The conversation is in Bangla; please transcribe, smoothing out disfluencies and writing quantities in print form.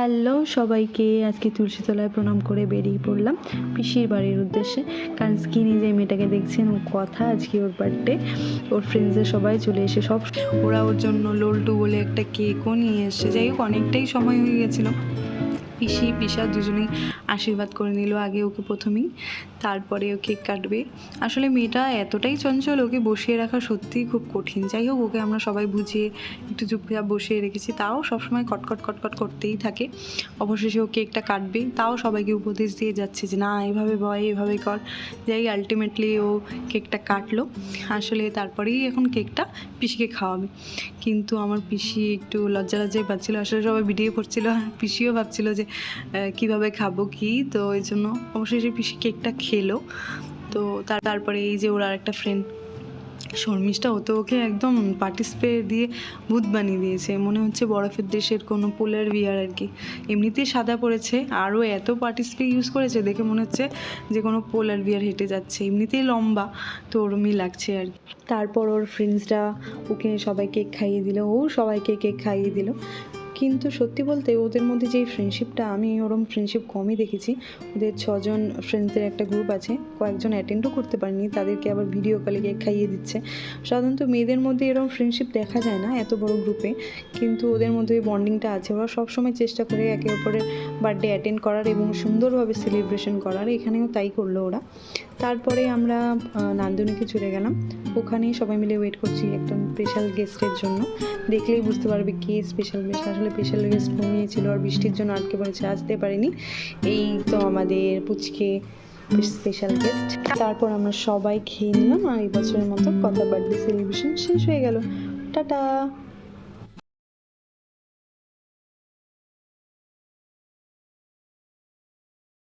হ্যালো সবাইকে, আজকে তুলসীতলায় প্রণাম করে বেরিয়ে পড়লাম পিসির বাড়ির উদ্দেশ্যে। কারণ স্কিনি যে মেয়েটাকে দেখছেন ও কথা, আজকে ওর বার্থডে। ওর ফ্রেন্ডসদের সবাই চলে এসে ওরা ওর জন্য লোলটু বলে একটা কেকও নিয়ে এসছে। যাই হোক, অনেকটাই সময় হয়ে গেছিলো। পিসি পিসা দুজনেই আশীর্বাদ করে নিল আগে ওকে প্রথমেই, তারপরে ও কেক কাটবে। আসলে মেয়েটা এতটাই চঞ্চল, ওকে বসিয়ে রাখা সত্যিই খুব কঠিন। যাই হোক, ওকে আমরা সবাই বুঝিয়ে একটু চুপচাপ বসিয়ে রেখেছি, তাও সবসময় কটকট কটকট করতেই থাকে। অবশেষে ও কেকটা কাটবে, তাও সবাইকে উপদেশ দিয়ে যাচ্ছে যে না এভাবে ভয় এভাবে কর। যাই আলটিমেটলি ও কেকটা কাটলো। আসলে তারপরেই এখন কেকটা পিসিকে খাওয়াবে। কিন্তু আমার পিসি একটু লজ্জা লজ্জাই পাচ্ছিলো। আসলে সবাই ভিডিও করছিল আর পিসিও ভাবছিল যে কিভাবে খাবো কি, তো এই জন্য অবশেষে পিসি কেকটা খেলো। তো তারপরে এই যে ওর আর একটা ফ্রেন্ড শর্মিষ্ঠা, ও তো ওকে একদম পার্টি স্প্রে দিয়ে ভূত বানিয়ে দিয়েছে, মনে হচ্ছে বরফের দেশের কোনো পোলার বিয়ার আর কি। এমনিতেই সাদা পড়েছে, আরও এত পার্টি স্প্রে ইউজ করেছে, দেখে মনে হচ্ছে যে কোনো পোলার বিয়ার হেঁটে যাচ্ছে। এমনিতেই লম্বা, তো ওরমই লাগছে আর কি। তারপর ওর ফ্রেন্ডসরা ওকে সবাই কেক খাইয়ে দিল, ও সবাইকে কেক খাইয়ে দিল। কিন্তু সত্যি বলতে ওদের মধ্যে যে ফ্রেন্ডশিপটা, আমি ওরম ফ্রেন্ডশিপ কমই দেখেছি। ওদের 6 জন ফ্রেন্ডসদের একটা গ্রুপ আছে, কয়েকজন অ্যাটেন্ডও করতে পারেনি, তাদেরকে আবার ভিডিও কলে কেক খাইয়ে দিচ্ছে। সাধারণত মেয়েদের মধ্যে এরকম ফ্রেন্ডশিপ দেখা যায় না এত বড় গ্রুপে, কিন্তু ওদের মধ্যে ওই বন্ডিংটা আছে। ওরা সবসময় চেষ্টা করে একে অপরের বার্থডে অ্যাটেন্ড করার এবং সুন্দরভাবে সেলিব্রেশন করার। এখানেও তাই করলো ওরা। তারপরে আমরা নান্দনিকে চলে গেলাম, ওখানেই সবাই মিলে ওয়েট করছি একটা স্পেশাল গেস্টের জন্য। দেখলেই বুঝতে পারবে কে স্পেশাল গেস্ট। আসলে স্পেশাল গেস্ট ঘুমিয়েছিল আর বৃষ্টির জন্য আটকে পড়েছে, আসতে পারেনি। এই তো আমাদের পুচকে স্পেশাল গেস্ট। তারপর আমরা সবাই খেয়ে নিলাম আর এই বছরের মতো কথা বার্থডে সেলিব্রেশন শেষ হয়ে গেল। টাটা।